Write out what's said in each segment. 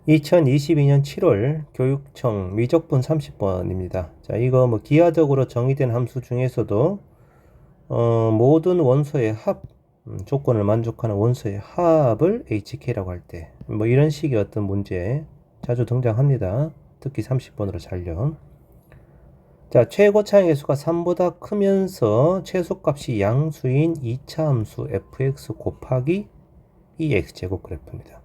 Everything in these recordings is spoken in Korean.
2022년 7월 교육청 미적분 30번입니다. 자, 이거 뭐 기하적으로 정의된 함수 중에서도 모든 원소의 합, 조건을 만족하는 원소의 합을 HK라고 할 때 뭐 이런 식의 어떤 문제 자주 등장합니다. 특히 30번으로 잘요. 자, 최고 차항의 수가 3보다 크면서 최소값이 양수인 2차 함수 fx 곱하기 2x제곱 그래프입니다.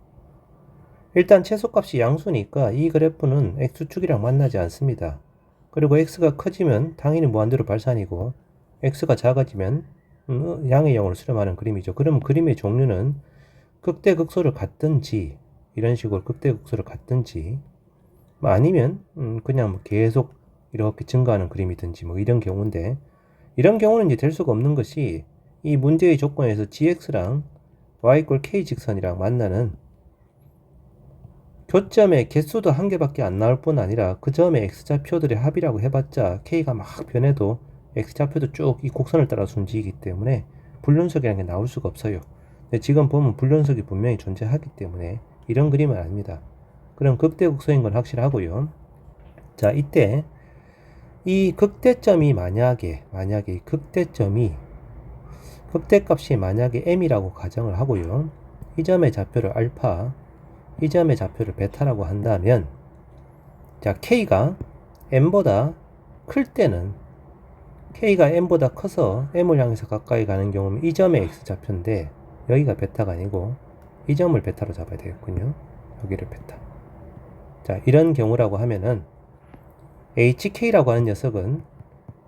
일단 최소값이 양수니까 이 그래프는 x축이랑 만나지 않습니다. 그리고 x가 커지면 당연히 무한대로 발산이고 x가 작아지면 양의 0으로 수렴하는 그림이죠. 그럼 그림의 종류는 극대극소를 갖든지 이런 식으로 극대극소를 갖든지 뭐 아니면 그냥 뭐 계속 이렇게 증가하는 그림이든지 뭐 이런 경우인데, 이런 경우는 이제 될 수가 없는 것이 이 문제의 조건에서 gx랑 y = k 직선이랑 만나는 교점의 개수도 한 개밖에 안 나올 뿐 아니라 그 점의 x좌표들의 합이라고 해봤자 k가 막 변해도 x좌표도 쭉 이 곡선을 따라서 움직이기 때문에 불륜석이라는 게 나올 수가 없어요. 근데 지금 보면 불륜석이 분명히 존재하기 때문에 이런 그림은 아닙니다. 그럼 극대극소인 건 확실하고요. 자, 이때 이 극대점이 만약에 이 극대값이 만약에 m이라고 가정을 하고요. 이 점의 좌표를 알파, 이 점의 좌표를 베타라고 한다면, 자, k가 m보다 클 때는, k가 m보다 커서 m을 향해서 가까이 가는 경우는 이 점의 x좌표인데 여기가 베타가 아니고 이 점을 베타로 잡아야 되겠군요. 여기를 베타. 자, 이런 경우라고 하면은 hk라고 하는 녀석은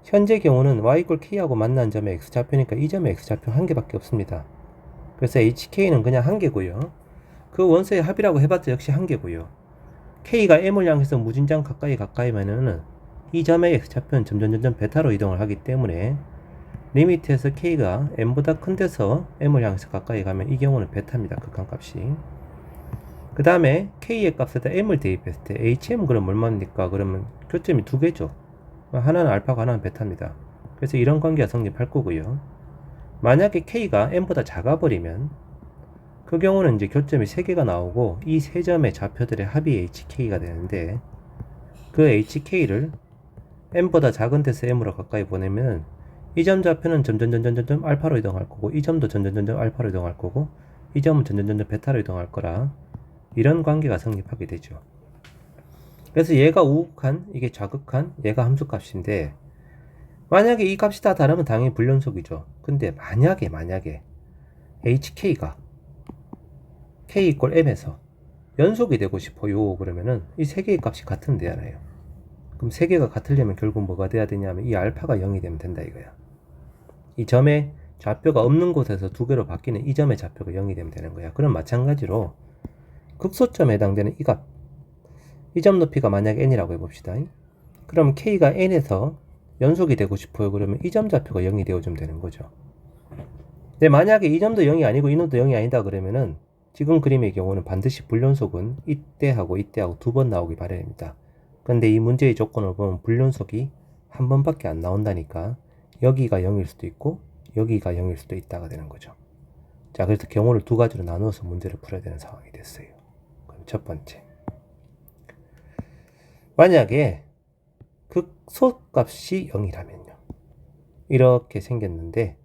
현재 경우는 y = k하고 만난 점의 x좌표니까 이 점의 x좌표 한 개밖에 없습니다. 그래서 hk는 그냥 한 개고요. 그 원소의 합이라고 해봤자 역시 한 개고요. k가 m을 향해서 무진장 가까이면은 이 점의 x좌표는 점점 베타로 이동을 하기 때문에 리미트에서 k가 m보다 큰 데서 m을 향해서 가까이 가면 이 경우는 베타입니다. 극한값이. 그 다음에 k의 값에다 m을 대입했을 때 hm 그럼 얼마입니까? 그러면 교점이 두 개죠. 하나는 알파고 하나는 베타입니다. 그래서 이런 관계가 성립할 거고요. 만약에 k가 m보다 작아버리면 그 경우는 이제 교점이 3개가 나오고 이 세 점의 좌표들의 합이 hk가 되는데, 그 hk를 m보다 작은 데서 m으로 가까이 보내면 이 점 좌표는 점점 알파로 이동할 거고 이 점도 점점 알파로 이동할 거고 이 점은 점점 베타로 이동할 거라 이런 관계가 성립하게 되죠. 그래서 얘가 우극한, 이게 좌극한, 얘가 함수값인데, 만약에 이 값이 다 다르면 당연히 불연속이죠. 근데 만약에 hk가 k = m에서 연속이 되고 싶어요 그러면은 이 세 개의 값이 같으면 되잖아요. 그럼 세 개가 같으려면 결국 뭐가 돼야 되냐면 이 알파가 0이 되면 된다 이거야. 이 점의 좌표가 없는 곳에서 두 개로 바뀌는 이 점의 좌표가 0이 되면 되는 거야. 그럼 마찬가지로 극소점에 해당되는 이 값, 이 점 높이가 만약에 n이라고 해봅시다. 그럼 k가 n에서 연속이 되고 싶어요 그러면 이 점 좌표가 0이 되어주면 되는 거죠. 근데 만약에 이 점도 0이 아니고 이 놈도 0이 아니다 그러면은 지금 그림의 경우는 반드시 불연속은 이때하고 두 번 나오기 마련입니다. 근데 이 문제의 조건을 보면 불연속이 한 번밖에 안 나온다니까 여기가 0일 수도 있고 여기가 0일 수도 있다가 되는 거죠. 자, 그래서 경우를 두 가지로 나누어서 문제를 풀어야 되는 상황이 됐어요. 그럼 첫 번째, 만약에 극소값이 0이라면요 이렇게 생겼는데,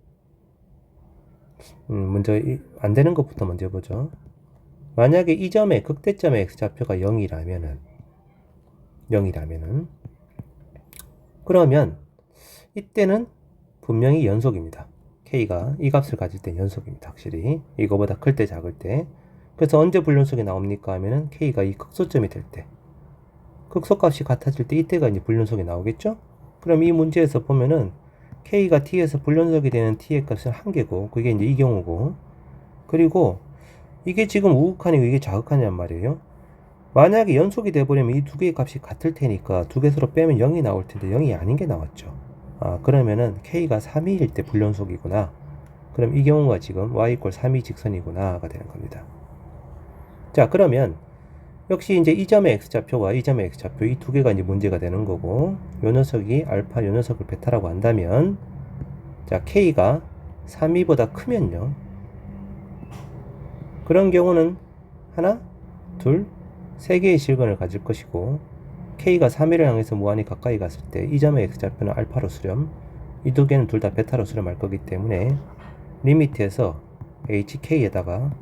먼저 안 되는 것부터 먼저 보죠. 만약에 이 점의 극대점의 x좌표가 0이라면은 그러면 이때는 분명히 연속입니다. k가 이 값을 가질 때 연속입니다. 확실히 이거보다 클 때 작을 때. 그래서 언제 불연속이 나옵니까 하면은 k가 이 극소점이 될 때, 극소값이 같아질 때 이때가 이제 불연속이 나오겠죠. 그럼 이 문제에서 보면은 k가 t에서 불연속이 되는 t의 값은 한 개고 그게 이제 이 경우고, 그리고 이게 지금 우극한이고 이게 좌극한이란 말이에요. 만약에 연속이 돼버리면 이 두 개의 값이 같을 테니까 두 개 서로 빼면 0이 나올 텐데 0이 아닌 게 나왔죠. 그러면은 k가 3위일 때 불연속이구나. 그럼 이 경우가 지금 y = 3위 직선이구나가 되는 겁니다. 자, 그러면 역시 이제 이 점의 x좌표와 이 점의 x좌표 이 두 개가 이제 문제가 되는 거고, 요 녀석이 알파, 요 녀석을 베타라고 한다면, 자, k가 3위보다 크면요 그런 경우는 하나, 둘, 3개의 실근을 가질 것이고 K가 3위를 향해서 무한히 가까이 갔을 때 이 점의 X좌표는 알파로 수렴, 이 두 개는 둘 다 베타로 수렴할 거기 때문에 리미트에서 HK에다가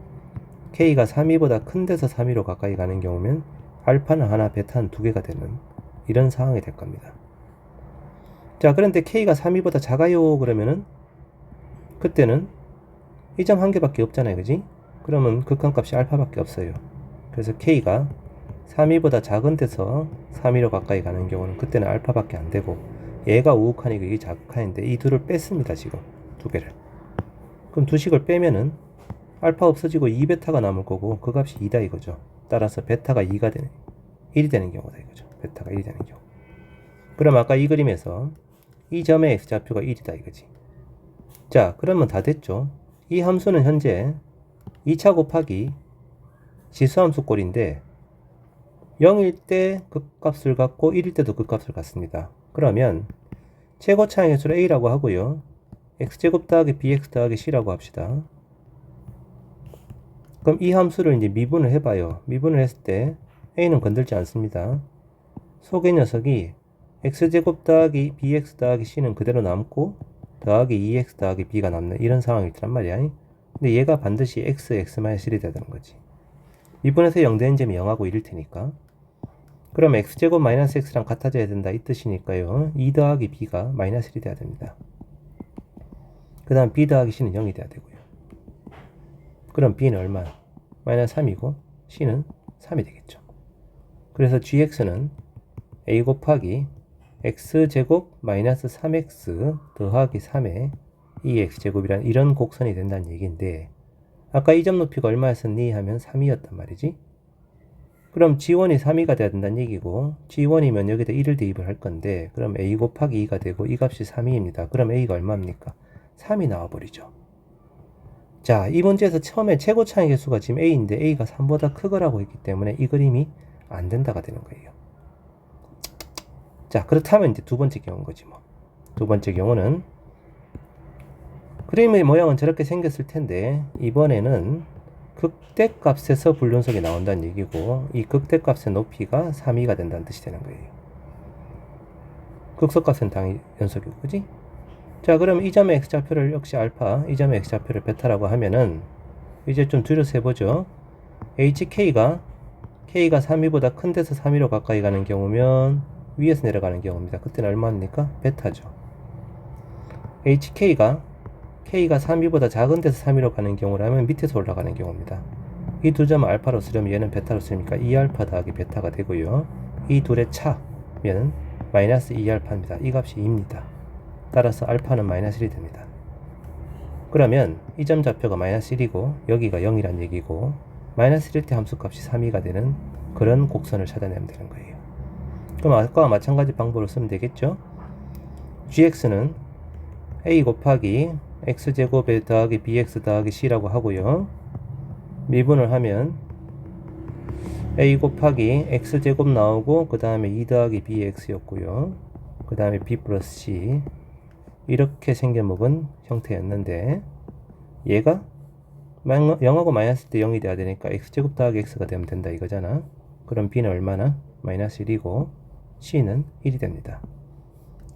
K가 3위보다 큰 데서 3위로 가까이 가는 경우면 알파는 하나, 베타는 두 개가 되는 이런 상황이 될 겁니다. 자, 그런데 K가 3위보다 작아요 그러면은 그때는 이 점 한 개밖에 없잖아요, 그지? 그러면 극한값이 알파밖에 없어요. 그래서 K가 3위보다 작은 데서 3위로 가까이 가는 경우는 그때는 알파밖에 안 되고 얘가 우극한이고 이게 자극한인데 이 둘을 뺐습니다. 지금 두 개를. 그럼 두 식을 빼면은 알파 없어지고 2베타가 남을 거고 그 값이 2다 이거죠. 따라서 베타가 2가 되는 1이 되는 경우다 이거죠. 베타가 1이 되는 경우. 그럼 아까 이 그림에서 이 점의 X좌표가 1이다 이거지. 자, 그러면 다 됐죠. 이 함수는 현재 2차 곱하기 지수함수 꼴인데 0일 때 극값을 갖고 1일 때도 극값을 갖습니다. 그러면 최고차항의 수를 A라고 하고요. X제곱 더하기 BX 더하기 C라고 합시다. 그럼 이 함수를 이제 미분을 해봐요. 미분을 했을 때 A는 건들지 않습니다. 속의 녀석이 X제곱 더하기 BX 더하기 C는 그대로 남고 더하기 2X 더하기 B가 남는 이런 상황이 있단 말이야. 근데 얘가 반드시 X, X-1이 돼야 되는 거지. 미분에서 0 되는 점이 0하고 1일 테니까. 그럼 X제곱 마이너스 X랑 같아져야 된다 이 뜻이니까요. 2 더하기 B가 마이너스 1이 돼야 됩니다. 그 다음 B 더하기 C는 0이 돼야 되고요. 그럼 B는 얼마? 마이너스 3이고 C는 3이 되겠죠. 그래서 GX는 A 곱하기 X제곱 마이너스 3X 더하기 3의 2X제곱이란 이런 곡선이 된다는 얘기인데 아까 이 점 높이가 얼마였었니? 하면 3이었단 말이지. 그럼 G1이 3이가 돼야 된다는 얘기고 G1이면 여기다 1을 대입을 할 건데 그럼 A 곱하기 2가 되고 이 값이 3이입니다. 그럼 A가 얼마입니까? 3이 나와버리죠. 자, 이 문제에서 처음에 최고차항의 개수가 지금 A인데 A가 3보다 크거라고 했기 때문에 이 그림이 안 된다가 되는 거예요. 자, 그렇다면 이제 두 번째 경우인 거지 뭐. 두 번째 경우는 그림의 모양은 저렇게 생겼을 텐데 이번에는 극대값에서 불연속이 나온다는 얘기고 이 극대값의 높이가 3이가 된다는 뜻이 되는 거예요. 극소값은 당연히 연속이고, 그지? 자, 그럼 이 점의 X좌표를 역시 알파, 이 점의 X좌표를 베타라고 하면은 이제 좀 줄여서 해보죠. K가 3위보다 큰 데서 3위로 가까이 가는 경우면 위에서 내려가는 경우입니다. 그때는 얼마입니까? 베타죠. K가 3위보다 작은 데서 3위로 가는 경우라면 밑에서 올라가는 경우입니다. 이 두 점은 알파로 쓰려면 얘는 베타로 쓰니까 2알파 더하기 베타가 되고요. 이 둘의 차면 마이너스 2알파입니다. 이 값이 2입니다. 따라서 알파는 마이너스 1이 됩니다. 그러면 이 점 좌표가 마이너스 1이고 여기가 0이란 얘기고 마이너스 1일 때 함수값이 3이가 되는 그런 곡선을 찾아내면 되는 거예요. 그럼 아까와 마찬가지 방법으로 쓰면 되겠죠? gx는 a 곱하기 x제곱에 더하기 bx 더하기 c라고 하고요. 미분을 하면 a 곱하기 x제곱 나오고 그 다음에 2 더하기 bx였고요. 그 다음에 b 플러스 c 이렇게 생겨먹은 형태였는데 얘가 0하고 마이너스 때 0이 돼야 되니까 x제곱 더하기 x가 되면 된다 이거잖아. 그럼 b는 얼마나? 마이너스 1이고 c는 1이 됩니다.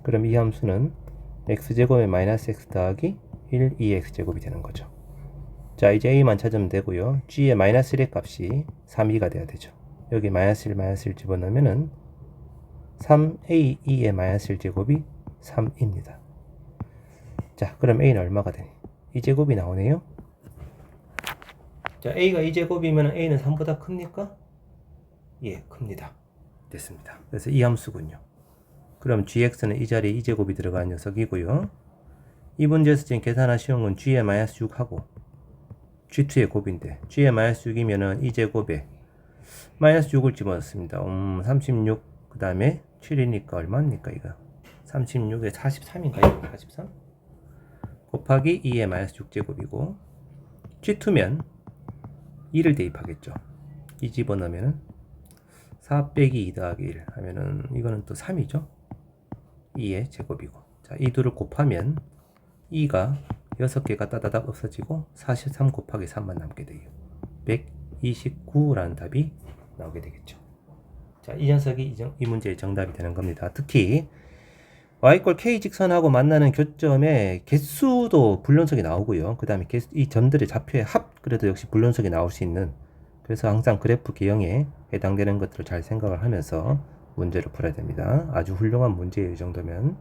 그럼 이 함수는 x제곱에 마이너스 x 더하기 1, 2x제곱이 되는 거죠. 자, 이제 a만 찾으면 되고요. g의 마이너스 1의 값이 3이가 돼야 되죠. 여기 마이너스 1, 마이너스 1 집어넣으면은 3a2의 마이너스 1제곱이 3입니다. 자, 그럼 a는 얼마가 되니? 2제곱이 나오네요. 자, a가 2제곱이면 a는 3보다 큽니까? 예, 큽니다. 됐습니다. 그래서 이 함수군요. 그럼 gx는 이 자리에 2제곱이 들어간 녀석이고요. 이 문제에서 지금 계산하기 쉬운 건 g의 마이너스 6하고 g2의 곱인데 g의 마이너스 6이면은 2제곱에 마이너스 6을 집어넣습니다. 36, 그 다음에 7이니까 얼마입니까 이거? 36에 43인가요? 43? 곱하기 2의 마이너스 6제곱이고 g2면 2를 대입하겠죠. 2 집어넣으면은 4 빼기 2 더하기 1 하면은 이거는 또 3이죠. 2의 제곱이고 자, 이 둘을 곱하면 2가 6개가 따다닥 없어지고 43 곱하기 3만 남게 돼요. 129라는 답이 나오게 되겠죠. 자, 이 녀석이 이 문제의 정답이 되는 겁니다. 특히 y 꼴 k 직선하고 만나는 교점의 개수도 불연속이 나오고요. 그 다음에 이 점들의 좌표의 합, 그래도 역시 불연속이 나올 수 있는, 그래서 항상 그래프 개형에 해당되는 것들을 잘 생각을 하면서 문제를 풀어야 됩니다. 아주 훌륭한 문제예요, 이 정도면.